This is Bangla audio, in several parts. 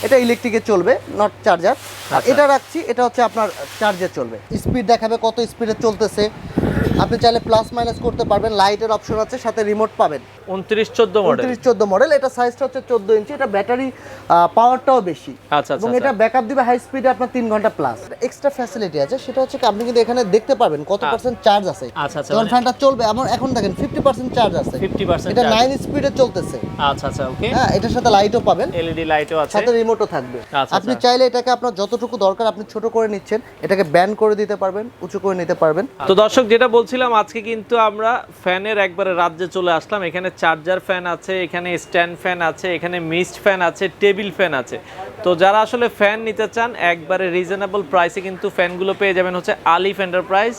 এটা ইলেকট্রিকে চলবে, নট চার্জার। আর এটা রাখছি, এটা হচ্ছে আপনার চার্জে চলবে। স্পিড দেখাবে কত স্পিডে চলতেছে, আপনি চাইলে প্লাস মাইনাস করতে পারবেন। লাইটের অপশন আছে, সাথে রিমোট পাবেন। 29-14 মডেল। এটা সাইজটা হচ্ছে 14 ইঞ্চি। এটা ব্যাটারি পাওয়ারটাও বেশি। এবং এটা ব্যাকআপ দিবে হাই স্পিডে আপনার 3 ঘন্টা প্লাস। এক্সট্রা ফ্যাসিলিটি আছে, সেটা হচ্ছে আপনি কিন্তু এখানে দেখতে পারবেন কত পার্সেন্ট চার্জ আছে। যখন ফ্যানটা চলবে, আমার এখন দেখেন 50% চার্জ আছে। 50% এটা 9 স্পিডে চলতেছে। ওকে। হ্যাঁ, এটার সাথে লাইটও পাবেন, এলইডি লাইটও আছে, সাথে রিমোটও থাকবে। আপনি চাইলে এটাকে আপনার যতটুকু দরকার আপনি ছোট করে নিচ্ছেন, এটাকে ব্যান্ড করে দিতে পারবেন, উঁচু করে নিতে পারবেন। তো দর্শক, যেটা বলছিলাম, আজকে কিন্তু আমরা ফ্যানের একবারে রাজ্যে চলে আসলাম। এখানে চার্জার ফ্যান আছে, এখানে স্ট্যান্ড ফ্যান আছে, এখানে মিস্ট ফ্যান আছে, টেবিল ফ্যান আছে। তো যারা আসলে ফ্যান নিতে চান একবারে রিজনেবল প্রাইসে কিন্তু ফ্যানগুলো পেয়ে যাবেন হচ্ছে আলিফ এন্টারপ্রাইজ,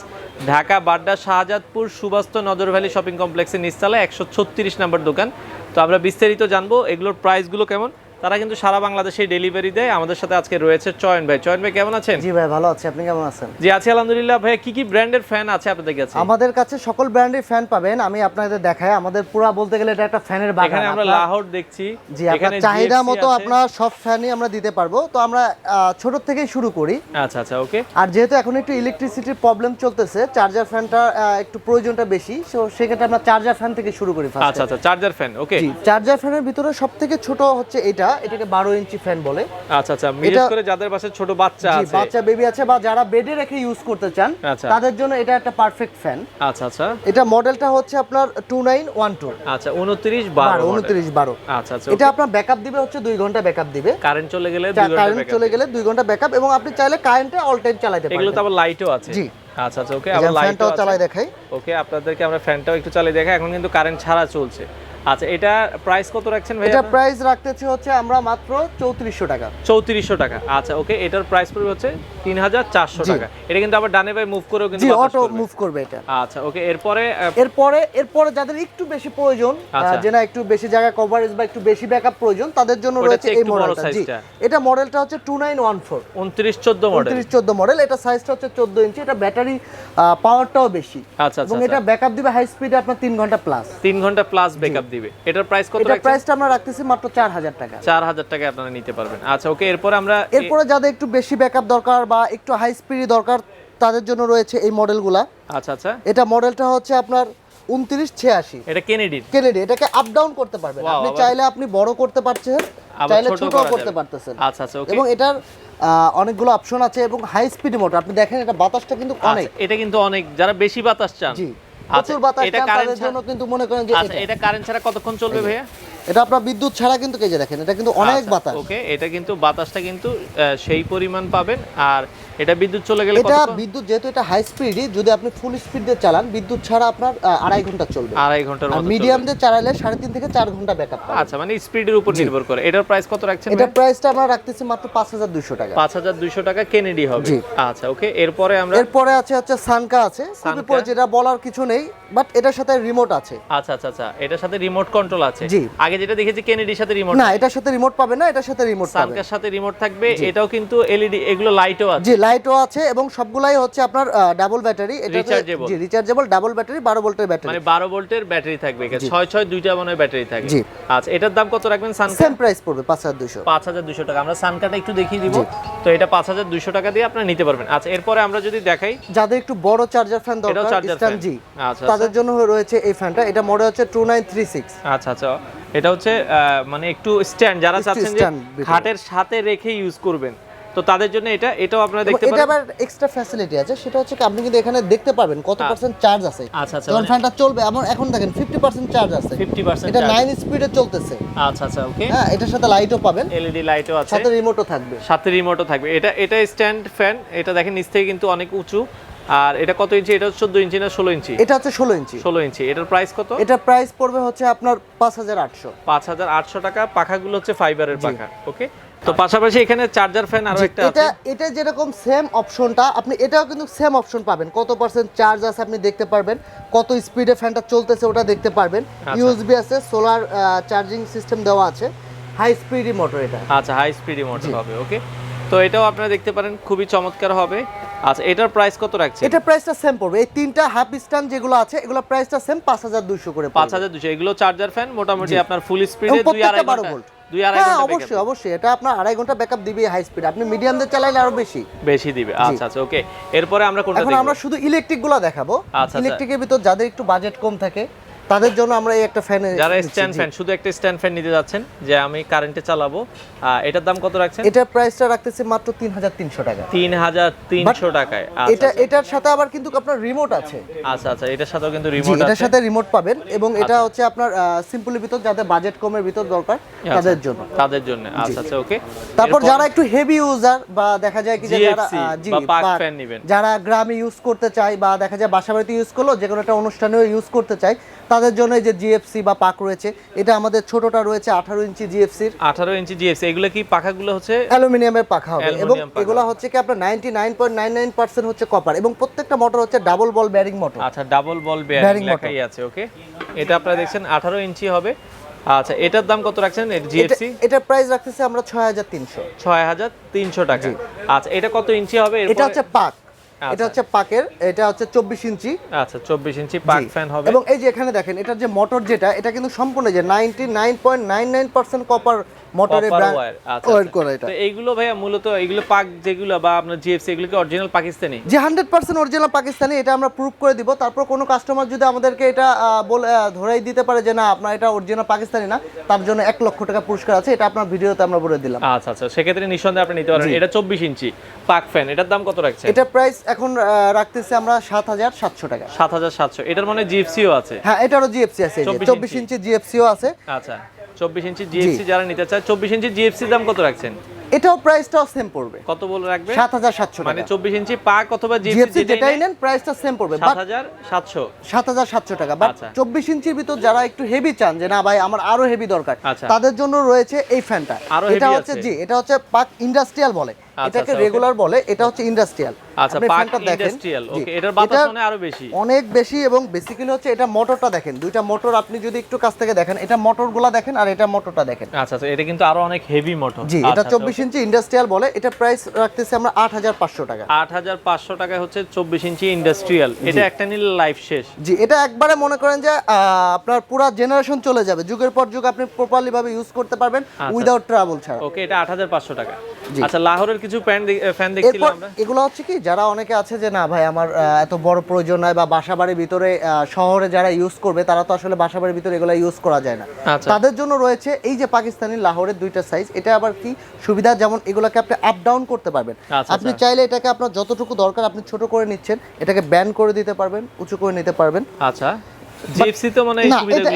ঢাকা বাড্ডা শাহজাদপুর সুবাস্তু নজর ভ্যালি শপিং কমপ্লেক্সের নিচতলায় 136 নম্বর দোকান। তো আমরা বিস্তারিত জানবো এগুলোর প্রাইসগুলো কেমন। তারা কিন্তু সারা বাংলাদেশে ডেলিভারি দেয়। আমাদের সাথে আজকে রয়েছে চয়ন ভাই। চয়ন ভাই, কেমন আছেন? জি ভাই, ভালো আছি। আপনি কেমন আছেন? জি আছি আলহামদুলিল্লাহ। ভাই, কি কি ব্র্যান্ডের ফ্যান আছে আপনাদের কাছে? আমাদের কাছে সকল ব্র্যান্ডের ফ্যান পাবেন। আমি আপনাদের দেখাই, আমাদের পুরা বলতে গেলে এটা একটা ফ্যানের বাগান। এখানে আমরা লাহোর দেখছি। জি, আপনার চাহিদা মতো আপনার সব ফ্যানই আমরা দিতে পারবো। তো আমরা ছোট থেকেই শুরু করি। আচ্ছা, ওকে। আর যেহেতু এখন একটু ইলেকট্রিসিটির প্রবলেম চলতেছে, চার্জার ফ্যানটা একটু প্রয়োজনটা বেশি, সো সেক্ষেত্রে আমরা চার্জার ফ্যান থেকে শুরু করি ফার্স্ট। আচ্ছা, চার্জার ফ্যান, ওকে। জি, চার্জার ফ্যানের ভিতরে সবথেকে ছোট হচ্ছে এটাকে 12 ইঞ্চি ফ্যান বলে। আচ্ছা, বিশেষ করে যাদের বাসায় ছোট বাচ্চা আছে, বাচ্চা বেবি আছে, বা যারা বেডে রেখে ইউজ করতে চান, তাদের জন্য এটা একটা পারফেক্ট ফ্যান। আচ্ছা। এটা মডেলটা হচ্ছে আপনার 2912। আচ্ছা, 2912। আচ্ছা, এটা আপনার ব্যাকআপ দিবে হচ্ছে 2 ঘন্টা ব্যাকআপ দিবে। কারেন্ট চলে গেলে 2 ঘন্টা ব্যাকআপ, এবং আপনি চাইলে কারেন্টে অল টাইম চালাতে পারবেন। এগুলো তো আবার লাইটও আছে। জি, আচ্ছা, ওকে। আবার লাইটটাও চালাই দেখাই। ওকে, আপনাদেরকে আমরা ফ্যানটাও একটু চালিয়ে দেখাই। এখন কিন্তু কারেন্ট ছাড়া চলছে। আচ্ছা, এটা প্রাইস কত রাখছেন ভাই? এটা প্রাইস রাখতেছি হচ্ছে আমরা মাত্র 3400 টাকা। 3400 টাকা। আচ্ছা, ওকে। এটার প্রাইস পড়বে হচ্ছে 3400 টাকা। এটা কিন্তু আবার ডানে বাই মুভ করেও কিন্তু অটো মুভ করবে এটা। আচ্ছা, ওকে। এরপরে যাদের একটু বেশি প্রয়োজন, যে না একটু বেশি জায়গা কভারেজ বা একটু বেশি ব্যাকআপ প্রয়োজন, তাদের জন্য রয়েছে এই মডেলটা। জি, এটা মডেলটা হচ্ছে 2914। 2914 মডেল। এটা সাইজটা হচ্ছে 14 ইঞ্চি। এটা ব্যাটারি পাওয়ারটাও বেশি। আচ্ছা, এবং এটা ব্যাকআপ দিবে হাই স্পিডে আপনার 3 ঘন্টা প্লাস। 3 ঘন্টা প্লাস ব্যাকআপ দিবে। এটার প্রাইস কত রাখছেন? এটার প্রাইসটা আমরা রাখতেছি মাত্র 4000 টাকা। 4000 টাকা আপনারা নিতে পারবেন। আচ্ছা, ওকে। এরপরে যাদের একটু বেশি ব্যাকআপ দরকার বা একটু হাই স্পিডে দরকার, তাদের জন্য রয়েছে এই মডেলগুলা। আচ্ছা। এটা মডেলটা হচ্ছে আপনার 2986। এটা কেনেডি। এটাকে আপ ডাউন করতে পারবেন আপনি। চাইলে আপনি বড় করতে পারছেন, চাইলে ছোটও করতে পারতেছেন। আচ্ছা, ওকে। এবং এটার অনেকগুলো অপশন আছে, এবং হাই স্পিড মোটর। আপনি দেখেন এটা বাতাসটা কিন্তু অনেক। এটা কিন্তু অনেক, যারা বেশি বাতাস চান, জি, প্রচুর বাতাস চান, তাদের জন্য কিন্তু মনে করেন যে এটা কারেন্ট ছাড়া কতক্ষণ চলবে ভাইয়া? এটা আপনার বিদ্যুৎ ছাড়া কিন্তু কেজে দেখেন, এটা কিন্তু অনেক বাতাস। ওকে, এটা কিন্তু বাতাসটা কিন্তু সেই পরিমাণ পাবেন। আর এটা বিদ্যুৎ চলে গেলে এটা বিদ্যুৎ, যেহেতু এটা হাই স্পিডই, যদি আপনি ফুল স্পিড দিয়ে চালান, বিদ্যুৎ ছাড়া আপনার 2.5 ঘন্টা চলবে। 2.5 ঘন্টার মতো। মিডিয়াম দিয়ে চালালে 3.5 থেকে 4 ঘন্টা ব্যাকআপ পাবে। আচ্ছা, মানে স্পিডের উপর নির্ভর করে। এটার প্রাইস কত রাখছেন? এটার প্রাইসটা আমরা রাখতেছি মাত্র 5200 টাকা। 5200 টাকা কেনেডি হবে। আচ্ছা, ওকে। এরপরে আছে সানকা আছে, খুবই পরিচিত, এটা বলার কিছু নেই, বাট এটার সাথে রিমোট আছে। আচ্ছা, এটার সাথে রিমোট কন্ট্রোল আছে। আগে যেটা দেখেছি কেনেডির সাথে রিমোট, না এটার সাথে রিমোট পাবে না, এটার সাথে রিমোট পাবে। সানকার সাথে রিমোট থাকবে। এটাও কিন্তু এলইডি, এগুলো লাইটও আছে। জি, লাইটও আছে, এবং সবগুলাই হচ্ছে আপনার ডাবল ব্যাটারি। এটা রিচার্জেবল ডাবল ব্যাটারি, 12 ভোল্টের ব্যাটারি। মানে 12 ভোল্টের ব্যাটারি থাকবে। 6 দুইটা মনে হয় ব্যাটারি থাকবে। জি। আচ্ছা, এটার দাম কত রাখবেন? সানকা সেম প্রাইস পড়বে 5200। 5200 টাকা। আমরা সানকাটা একটু দেখিয়ে দিব। তো এটা 5200 টাকা দিয়ে আপনারা নিতে পারবেন। আচ্ছা, এরপরে আমরা যদি দেখাই, যাদের একটু বড় চার্জার ফ্যান দরকার, স্ট্যান্ড, জি, তাদের জন্য রয়েছে এই ফ্যানটা। এটা মডেল হচ্ছে 2936। আচ্ছা। এটা হচ্ছে মানে একটু স্ট্যান্ড, যারা চাচ্ছেন যে খাটের সাথে রেখে ইউজ করবেন, তো তাদের জন্য এটাও আপনারা দেখতে পারেন। এটা আবার এক্সট্রা ফ্যাসিলিটি আছে, সেটা হচ্ছে আপনি কিন্তু এখানে দেখতে পারবেন কত পার্সেন্ট চার্জ আছে। আচ্ছা, যখন ফ্যানটা চলবে, এখন দেখেন 50% চার্জ আছে। 50%। এটা 9 স্পিডে চলতেছে। আচ্ছা, ওকে। হ্যাঁ, এটার সাথে লাইটও পাবেন, এলইডি লাইটও আছে, সাথে রিমোটও থাকবে। এটা স্ট্যান্ড ফ্যান। এটা দেখেন নিচ থেকে কিন্তু অনেক উঁচু। আর এটা কত ইঞ্চি? এটা 14 ইঞ্চি না 16 ইঞ্চি? এটা হচ্ছে 16 ইঞ্চি। 16 ইঞ্চি। এটার প্রাইস কত? এটার প্রাইস পড়বে হচ্ছে আপনার 5800। 5800 টাকা। পাখাগুলো হচ্ছে ফাইবারের পাখা। ওকে। তো পাশাপাশি এখানে চার্জার ফ্যান আরো একটা আছে। এটা যেরকম সেম অপশনটা, আপনি এটাও কিন্তু সেম অপশন পাবেন। কত পার্সেন্ট চার্জ আছে আপনি দেখতে পারবেন, কত স্পিডে ফ্যানটা চলতেছে ওটা দেখতে পারবেন। ইউএসবি আছে, সোলার চার্জিং সিস্টেম দেওয়া আছে, হাই স্পিডি মোটর এটা। আচ্ছা, হাই স্পিডি মোটর হবে। ওকে। তো এটাও আপনারা দেখতে পারেন, খুবই চমৎকার হবে। আচ্ছা, এটার প্রাইস কত রাখছেন? এটা প্রাইসটা সেম পড়বে। এই তিনটা হাফ স্ট্যান্ড যেগুলো আছে, এগুলো প্রাইসটা সেম 5200 করে পড়বে। 5200। এগুলো চার্জার ফ্যান, মোটামুটি আপনার ফুল স্পিডে 2.5 ঘন্টা। 2-2.5 ঘন্টা অবশ্যই অবশ্যই এটা আপনার 2.5 ঘন্টা ব্যাকআপ দিবে হাই স্পিড, আপনি মিডিয়াম দিয়ে চালাইলে আরো বেশি দিবে। আচ্ছা আচ্ছা ওকে, এরপরে আমরা কোনটা দেখব? এখন আমরা শুধু ইলেকট্রিক গুলো দেখাবো। ইলেকট্রিকের ভিতর যাদের একটু বাজেট কম থাকে তাদের জন্য আমরা এই একটা ফ্যান, যারা স্ট্যান্ড ফ্যান, শুধু একটা স্ট্যান্ড ফ্যান নিতে যাচ্ছেন যে আমি কারেন্টে চালাবো, এটার দাম কত রাখছেন? এটার প্রাইসটা রাখতেছি মাত্র 3300 টাকা। 3300 টাকায়। এটার সাথে আবার কিন্তু আপনার রিমোট আছে। আচ্ছা আচ্ছা, এটার সাথেও কিন্তু রিমোট আছে। এটার সাথে রিমোট পাবেন এবং এটা হচ্ছে আপনার সিম্পলের ভিতর যাদের বাজেট কমের ভিতর দরকার তাদের জন্য। আচ্ছা আচ্ছা ওকে। তারপর যারা একটু হেভি ইউজার বা দেখা যায় কি যারা পাক ফ্যান নেবেন, যারা গ্রামে ইউজ করতে চায় বা দেখা যায় বাসাবাড়িতে ইউজ করলো, যে কোনো একটা অনুষ্ঠানেও ইউজ করতে চায়, তাদের জন্য এই যে জিএফসি বা পাক রয়েছে। এটা আমাদের ছোটটা রয়েছে 18 ইঞ্চি জিএফসির। 18 ইঞ্চি জিএফসি। এগুলো কি পাখাগুলো হচ্ছে অ্যালুমিনিয়ামের পাখা হবে এবং এগুলো হচ্ছে কি আপনার 99.99% হচ্ছে কপার এবং প্রত্যেকটা মোটর হচ্ছে ডাবল বল বেয়ারিং মোটর। আচ্ছা, ডাবল বল বেয়ারিং লেখাই আছে। ওকে, এটা আপনারা দেখছেন 18 ইঞ্চি হবে। আচ্ছা, এটার দাম কত রাখছেন জিএফসি? এটার প্রাইস রাখতেছি আমরা 6300 টাকা। আচ্ছা, এটা কত ইঞ্চি হবে? এটা হচ্ছে পাক, এটা হচ্ছে পাকের, এটা হচ্ছে 24 ইঞ্চি। আচ্ছা, 24 ইঞ্চি পাক ফ্যান হবে। এবং এই যে এখানে দেখেন এটার যে মোটর যেটা, এটা কিন্তু সম্পূর্ণ যে 99.99% কপার মোটরে ওয়্যার করা। এটা তো এইগুলো ভাইয়া মূলত এইগুলো পাক যেগুলো বা আপনার জিএফসি, এগুলো কি অরিজিনাল পাকিস্তানি? যে 100% অরিজিনাল পাকিস্তানি, এটা আমরা প্রুফ করে দিব। তারপর কোনো কাস্টমার যদি আমাদেরকে এটা বলে ধরাই দিতে পারে যে না আপনার এটা অরিজিনাল পাকিস্তানি না, তার জন্য 1 লক্ষ টাকা পুরস্কার আছে। এটা আপনার ভিডিওতে আমরা বলে দিলাম। আচ্ছা আচ্ছা, সেক্ষেত্রে নিঃসন্দেহে আপনি নিতে পারেন। এটা 24 ইঞ্চি পাক ফ্যান, এটার দাম কত রাখছেন? এটা প্রাইস এখন রাখতেছি আমরা 7700 টাকা। 7700। এটার মানে জিএফসিও আছে? হ্যাঁ, এটারও জিএফসি আছে, 24 ইঞ্চি জিএফসিও আছে। আচ্ছা, 24 ইঞ্চি জিএফসি যারা নিতে চায়, 24 ইঞ্চি জিএফসি দাম কত রাখছেন? এটাও প্রাইসটাও সেম পড়বে। কত বলে রাখবে? 7700 টাকা। মানে 24 ইঞ্চি পাক অথবা জিএফসি যেটাই নেন প্রাইসটা সেম পড়বে, 7700 টাকা। বাট 24 ইঞ্চির ভিতর যারা একটু হেভি চান যে না ভাই আমার আরো হেভি দরকার, তাদের জন্য রয়েছে এই ফ্যানটা। এটা হচ্ছে এটা হচ্ছে পাক ইন্ডাস্ট্রিয়াল বলে, এটাকে রেগুলার বলে, এটা হচ্ছে ইন্ডাস্ট্রিয়াল। আচ্ছা, পাক ইন্ডাস্ট্রিয়াল। ওকে, এটার বাতাস মানে আরো বেশি, অনেক বেশি। এবং বেসিক্যালি হচ্ছে এটা মোটরটা দেখেন, দুইটা মোটর আপনি যদি একটু কাছ থেকে দেখেন, এটা মোটরগুলা দেখেন আর এটা মোটরটা দেখেন। আচ্ছা আচ্ছা, এটা কিন্তু আরো অনেক হেভি মোটর। জি, এটা 24 ইঞ্চি ইন্ডাস্ট্রিয়াল বলে। এটা প্রাইস রাখতেছি আমরা 8500 টাকা। 8500 টাকায় হচ্ছে 24 ইঞ্চি ইন্ডাস্ট্রিয়াল। এটা একটা নিলে লাইফ শেষ। জি, এটা একবারে মনে করেন যে আপনার পুরো জেনারেশন চলে যাবে, যুগের পর যুগ আপনি প্রপারলি ভাবে ইউজ করতে পারবেন উইদাউট ট্রাবল ছাড়া। ওকে, এটা 8500 টাকা। আচ্ছা, লাহোরের কিছু ফ্যান দেখছিলাম আমরা। এগুলো হচ্ছে কি যারা অনেকে আছে যে না ভাই আমার এত বড় প্রয়োজন নয় বা বাসাবাড়ির ভিতরে শহরে যারা ইউজ করবে তারা তো আসলে বাসাবাড়ির ভিতরে এগুলো ইউজ করা যায় না, তাদের জন্য রয়েছে এই যে পাকিস্তানি লাহোরের দুইটা সাইজ। এটা আবার কি সুবিধা, যেমন এগুলোকে আপনি আপ ডাউন করতে পারবেন। আপনি চাইলে এটাকে আপনার যতটুকু দরকার আপনি ছোট করে নিচ্ছেন, এটাকে ব্যান্ড করে দিতে পারবেন, উঁচু করে নিতে পারবেন। আচ্ছা, জিপসি তো মানে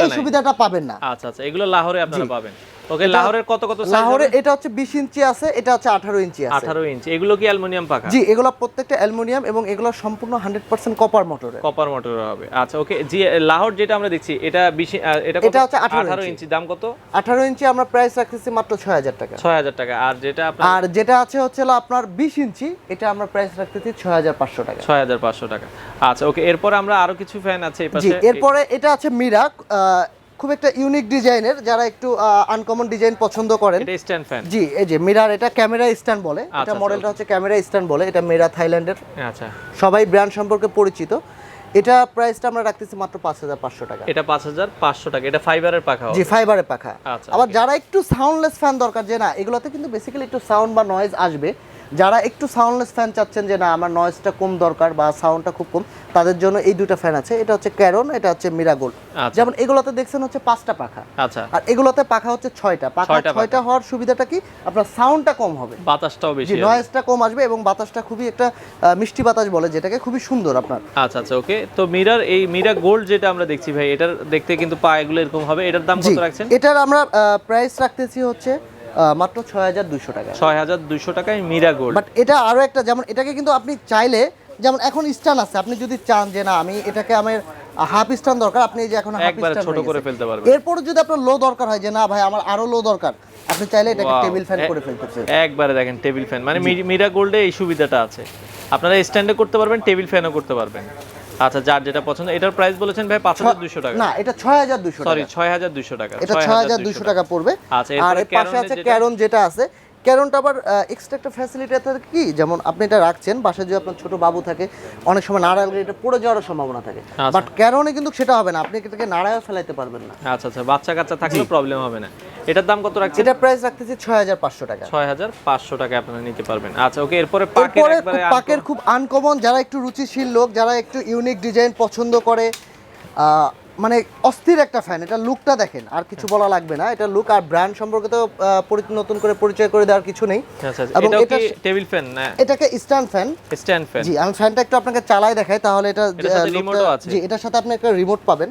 এই সুবিধাটা পাবেন না। আচ্ছা আচ্ছা, এগুলো লাহোরে আপনারা পাবেন। ওকে, লাহোরের কত সাইজ? লাহোরে এটা হচ্ছে 20 ইঞ্চি আছে, এটা হচ্ছে 18 ইঞ্চি আছে। 18 ইঞ্চি। এগুলো কি অ্যালুমিনিয়াম পাখা? জি, এগুলো প্রত্যেকটা অ্যালুমিনিয়াম এবং এগুলো সম্পূর্ণ 100% কপার মোটরে। কপার মোটর হবে। আচ্ছা ওকে, জি, লাহোর যেটা আমরা দেখছি এটা 20, এটা হচ্ছে 18 ইঞ্চি। দাম কত? 18 ইঞ্চি আমরা প্রাইস রাখতেছি মাত্র 6000 টাকা। 6000 টাকা। আর যেটা আছে হচ্ছে আপনার 20 ইঞ্চি, এটা আমরা প্রাইস রাখতেছি 6500 টাকা। 6500 টাকা। আচ্ছা ওকে, এরপর আমরা আরো কিছু ফ্যান আছে এই পাশে। জি, এরপরে এটা আছে মিরা, খুব একটা ইউনিক ডিজাইনের, যারা একটু আনকমন ডিজাইন পছন্দ করেন। এটা স্ট্যান্ড ফ্যান। জি, এই যে মিরার, এটা ক্যামেরা স্ট্যান্ড বলে। এটা মডেলটা হচ্ছে ক্যামেরা স্ট্যান্ড বলে। এটা মিরা থাইল্যান্ডের। আচ্ছা, সবাই ব্র্যান্ড সম্পর্কে পরিচিত। এটা প্রাইসটা আমরা রাখতেছি মাত্র 5500 টাকা। এটা 5500 টাকা। এটা ফাইবারের পাখা হবে? জি, ফাইবারের পাখা। আচ্ছা, আবার যারা একটু সাউন্ডলেস ফ্যান দরকার, যে না এগুলোতে কিন্তু বেসিক্যালি একটু সাউন্ড বা নয়েজ আসবে, যারা একটু সাউন্ডলেস ফ্যান চাচ্ছেন যে না আমার নয়েজটা কম দরকার বা সাউন্ডটা খুব কম, তাদের জন্য এই দুটো ফ্যান আছে। এটা হচ্ছে ক্যারন, এটা হচ্ছে মিরা গোল্ড। যেমন এগুলোতে দেখছেন হচ্ছে 5টা পাখা। আচ্ছা, আর এগুলোতে পাখা হচ্ছে 6টা পাখা। 6টা হওয়ার সুবিধাটা কি, আপনার সাউন্ডটা কম হবে, বাতাসটাও বেশি, নয়েজটা কম আসবে এবং বাতাসটা খুবই একটা মিষ্টি বাতাস বলে যেটাকে, খুবই সুন্দর আপনার। আচ্ছা আচ্ছা ওকে, তো এই মিরা গোল্ড যেটা আমরা দেখছি ভাই, এটার দেখতে কিন্তু পা এগুলো এরকম হবে। এটার দাম কত রাখছেন? এটার আমরা প্রাইস রাখতেছি হচ্ছে মাত্র 6200 টাকা। 6200 টাকায় মিরা গোল্ড। বাট এটা আরো একটা, যেমন এটাকে কিন্তু আপনি চাইলে, যেমন এখন স্ট্যান্ড আছে, আপনি যদি চান যে না আমি এটাকে আমার হাফ স্ট্যান্ড দরকার, আপনি এই যে এখন হাফ স্ট্যান্ড ছোট করে ফেলতে পারবেন। এরপর যদি আপনার লো দরকার হয় যে না ভাই আমার আরো লো দরকার, আপনি চাইলে এটাকে টেবিল ফ্যান করে ফেলতে পারেন। একবারে দেখেন টেবিল ফ্যান, মানে মিরা গোল্ডে এই সুবিধাটা আছে, আপনারা স্ট্যান্ডে করতে পারবেন, টেবিল ফ্যানও করতে পারবেন। আচ্ছা, যার যেটা পছন্দ। এটার প্রাইস বলেছেন ভাই 5200 টাকা? না, এটা 6200 টাকা। সরি, 6200 টাকা। এটা 6200 টাকা পড়বে। আচ্ছা, আর এর পাশে আছে ক্যারন যেটা আছে, ক্যারনটা আবার এক্সট্রা একটা ফ্যাসিলিটি আছে কি, যেমন আপনি এটা রাখছেন বাসায় যদি আপনার ছোট বাবু থাকে, অনেক সময় নাড়াল এটা পড়ে যাওয়ার সম্ভাবনা থাকে, বাট ক্যারনে কিন্তু সেটা হবে না, আপনি এটাকে নাড়ায়ও ফেলাইতে পারবেন না। আচ্ছা আচ্ছা, বাচ্চা কাচ্চা থাকলে প্রবলেম হবে না। এটার দাম কত রাখছেন? এটা প্রাইস রাখতেছি 6500 টাকা। 6500 টাকা আপনারা নিতে পারবেন। আচ্ছা ওকে, এরপরে পাকের খুব আনকমন, যারা একটু রুচিশীল লোক, যারা একটু ইউনিক ডিজাইন পছন্দ করে, মানে অস্থির একটা ফ্যান। এটা লুকটা দেখেন, আর কিছু বলা লাগবে না। এটা লুক আর ব্র্যান্ড সম্পর্কে তো নতুন করে পরিচয় করে দেওয়ার কিছু নেই। এবং এটা কি টেবিল ফ্যান না? এটাকে স্ট্যান্ড ফ্যান। স্ট্যান্ড ফ্যান, জি। আমি ফ্যানটা একটু আপনাকে চালাই দেখাই, তাহলে এটা রিমোটও আছে। জি, এটার সাথে আপনি একটা রিমোট পাবেন,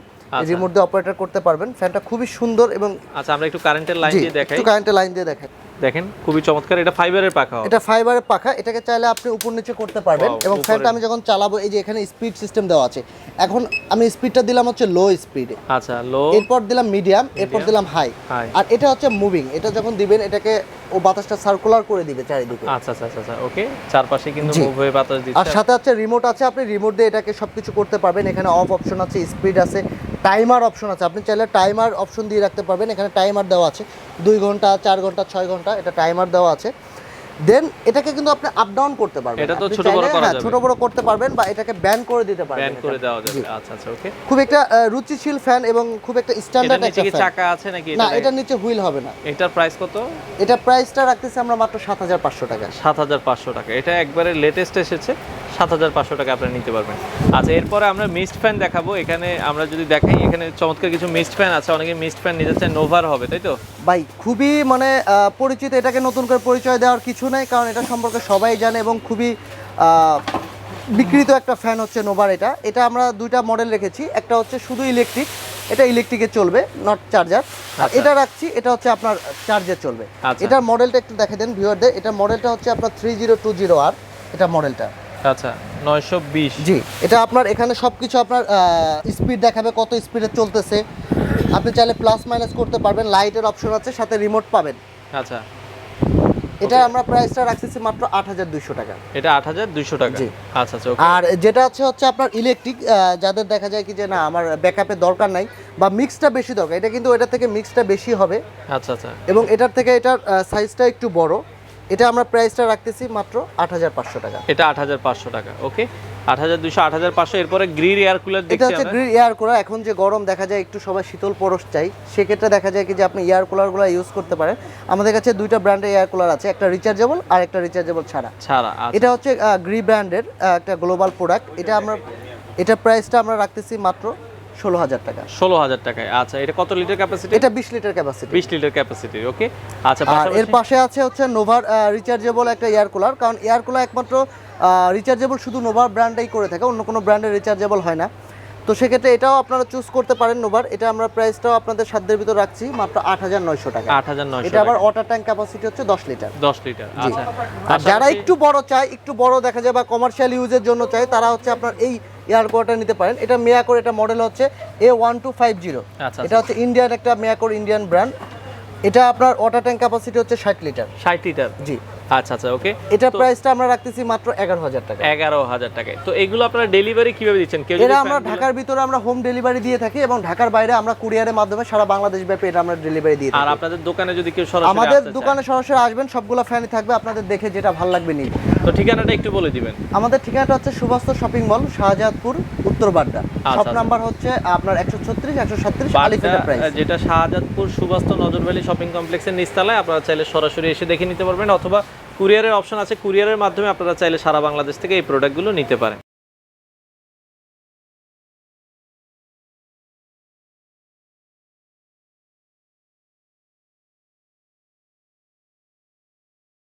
রিমোট দিয়ে অপারেটর করতে পারবেন। ফ্যানটা খুবই সুন্দর। এবং আচ্ছা, আমরা একটু কারেন্টের লাইন দিয়ে দেখাই। একটু কারেন্টের লাইন দিয়ে দেখাই। দেখেন খুবই চমৎকার। এটা ফাইবারের পাখা। এটা ফাইবারের পাখা। এটাকে চাইলে আপনি উপর নিচে করতে পারবেন। এবং ফ্যানটা আমি যখন চালাবো, এই যে এখানে স্পিড সিস্টেম দেওয়া আছে। এখন আমি স্পিডটা দিলাম হচ্ছে লো স্পিডে। আচ্ছা, লো। এরপর দিলাম মিডিয়াম, এরপর দিলাম হাই। আর এটা হচ্ছে মুভিং। এটা যখন দিবেন, এটাকে ও বাতাসটা সার্কুলার করে দিবে চারিদিকে। আচ্ছা আচ্ছা আচ্ছা, ওকে। চারপাশে কিন্তু মুভ হয়ে বাতাস দিচ্ছে। আর সাথে আছে রিমোট আছে, আপনি রিমোট দিয়ে এটাকে সবকিছু করতে পারবেন। এখানে অফ অপশন আছে, স্পিড আছে, টাইমার অপশন আছে। আপনি চাইলে টাইমার অপশন দিয়ে রাখতে পারবেন। এখানে টাইমার দেওয়া আছে 2 ঘন্টা, 4 ঘন্টা, 6 ঘন্টা, এটা টাইমার দেওয়া আছে। দেন এটাকে কিন্তু আপনি আপ ডাউন করতে পারবেন। এটা তো ছোট বড় করা যাবে। ছোট বড় করতে পারবেন, বা এটাকে ব্যান করে দিতে পারবেন। ব্যান করে দেওয়া যাবে। আচ্ছা আচ্ছা, ওকে। খুব একটা রুচিশীল ফ্যান এবং খুব একটা স্ট্যান্ডার্ড একটা ফ্যান। এটা নিচে কি চাকা আছে নাকি? না, এটা নিচে হুইল হবে না। এটার প্রাইস কত? এটা প্রাইসটা রাখতেছি আমরা মাত্র 7500 টাকা। 7500 টাকা। এটা একবারে লেটেস্ট এসেছে। 7500 টাকা আপনারা নিতে পারবেন। আচ্ছা, এরপরে আমরা মিস্ট ফ্যান দেখাবো। এখানে আমরা যদি দেখাই, এখানে চমৎকার কিছু মিস্ট ফ্যান আছে। অনেকে মিস্ট ফ্যান নিতে চায়, নোভার হবে, তাই তো ভাই? খুবই মানে পরিচিত। এটাকে নতুন করে পরিচয় দেওয়ার কিছু নাই, কারণ এটা সম্পর্কে সবাই জানে এবং খুবই বিক্রিত একটা ফ্যান হচ্ছে নোভার। এটা আমরা দুইটা মডেল রেখেছি। একটা হচ্ছে শুধু ইলেকট্রিক, এটা ইলেকট্রিকে চলবে, নট চার্জার। আর এটা রাখছি, এটা হচ্ছে আপনার চার্জে চলবে। এটার মডেলটা একটু দেখে দেন ভিউয়ারদের। এটা মডেলটা হচ্ছে আপনার 3020R, এটা মডেলটা। আচ্ছা, 920। জি। এটা আপনার এখানে সবকিছু আপনার স্পিড দেখাবে, কত স্পিডে চলতেছে। আপনি চাইলে প্লাস মাইনাস করতে পারবেন। লাইটের অপশন আছে, সাথে রিমোট পাবেন। আচ্ছা, এটা আমরা প্রাইসটা রাখতেছি মাত্র 8200 টাকা। এটা 8200 টাকা। জি। আচ্ছা আচ্ছা, ওকে। আর যেটা হচ্ছে আপনার ইলেকট্রিক, যাদের দেখা যায় কি যে না আমার ব্যাকআপের দরকার নাই বা মিক্সটা বেশি দরকার, এটা কিন্তু এটা থেকে মিক্সটা বেশি হবে। আচ্ছা আচ্ছা। এবং এটার থেকে এটার সাইজটা একটু বড়। এটা আমরা প্রাইসটা রাখতেছি মাত্র 8500 টাকা। এটা 8500 টাকা, ওকে। 8200, 8500। এরপরে গ্রিল এয়ার কুলার দেখছি আমরা। এটা হচ্ছে গ্রিল এয়ার কুলার। এখন যে গরম দেখা যায়, একটু সবাই শীতল পরশ চাই, সেক্ষেত্রে দেখা যায় কি যে আপনি এয়ার কুলারগুলো ইউজ করতে পারেন। আমাদের কাছে দুইটা ব্র্যান্ডের এয়ার কুলার আছে, একটা রিচার্জেবল আর একটা রিচার্জেবল ছাড়া। এটা হচ্ছে গ্রি ব্র্যান্ডের একটা গ্লোবাল প্রোডাক্ট। এটা প্রাইসটা আমরা রাখতেছি মাত্র 16000 টাকা। 16000 টাকায়। আচ্ছা, এটা কত লিটার ক্যাপাসিটি? এটা 20 লিটার ক্যাপাসিটি। 20 লিটার ক্যাপাসিটি, ওকে। আচ্ছা, আর এর পাশে আছে হচ্ছে নোভার রিচার্জেবল একটা এয়ার কুলার। কারণ এয়ার কুলার একমাত্র রিচার্জেবল শুধু নোভার ব্র্যান্ডটাই করে থাকে, অন্য কোনো ব্র্যান্ডের রিচার্জেবল হয় না। তো সেক্ষেত্রে এটাও আপনারা চুজ করতে পারেন নোভার। এটা আমরা প্রাইসটাও আপনাদের সাধ্যের ভিতর রাখছি মাত্র 8900 টাকা। 8900। এটা আবার ওয়াটার ট্যাঙ্ক ক্যাপাসিটি হচ্ছে 10 লিটার। 10 লিটার, আচ্ছা। আর যারা একটু বড় চায়, একটু বড় দেখা যায় বা কমার্শিয়াল ইউজের জন্য চায়, তারা হচ্ছে আপনার এই এয়ার কুলারটা নিতে পারেন। এটা মিয়াকোর, এটা মডেল হচ্ছে A1250। এটা হচ্ছে ইন্ডিয়ান একটা মিয়াকোর ইন্ডিয়ান ব্র্যান্ড। এটা আপনার ওয়াটার ট্যাঙ্ক ক্যাপাসিটি হচ্ছে 60 লিটার। 60 লিটার, জি। আচ্ছা আচ্ছা, ওকে। এটা প্রাইসটা আমরা রাখতেছি মাত্র 11000 টাকা। 11000 টাকায়। তো এগুলো আপনারা ডেলিভারি কিভাবে দিচ্ছেন? এটা আমরা ঢাকার ভিতরে আমরা হোম ডেলিভারি দিয়ে থাকি, এবং ঢাকার বাইরে আমরা কুরিয়ারের মাধ্যমে সারা বাংলাদেশ ব্যাপী এটা আমরা ডেলিভারি দিয়ে থাকি। আর আপনাদের দোকানে যদি কেউ সরাসরি আমাদের দোকানে সরাসরি আসবেন, সবগুলো ফ্যানই থাকবে, আপনাদের দেখে যেটা ভালো লাগবে নিন। তো ঠিকানাটা একটু বলে দিবেন। আমাদের ঠিকানাটা হচ্ছে সুভাস্তু শপিং মল, শাহজাদপুর, উত্তর বাড্ডা। শপ নাম্বার হচ্ছে আপনার 136 137 আলিফ এন্টারপ্রাইজ, যেটা শাহজাদপুর সুভাস্তু নজর ভ্যালি শপিং কমপ্লেক্সের নিচতলায়। আপনারা চাইলে সরাসরি এসে দেখে নিতে পারবেন, অথবা কুরিয়ারের অপশন আছে, কুরিয়ারের মাধ্যমে আপনারা চাইলে সারা বাংলাদেশ থেকে এই প্রোডাক্টগুলো নিতে পারেন।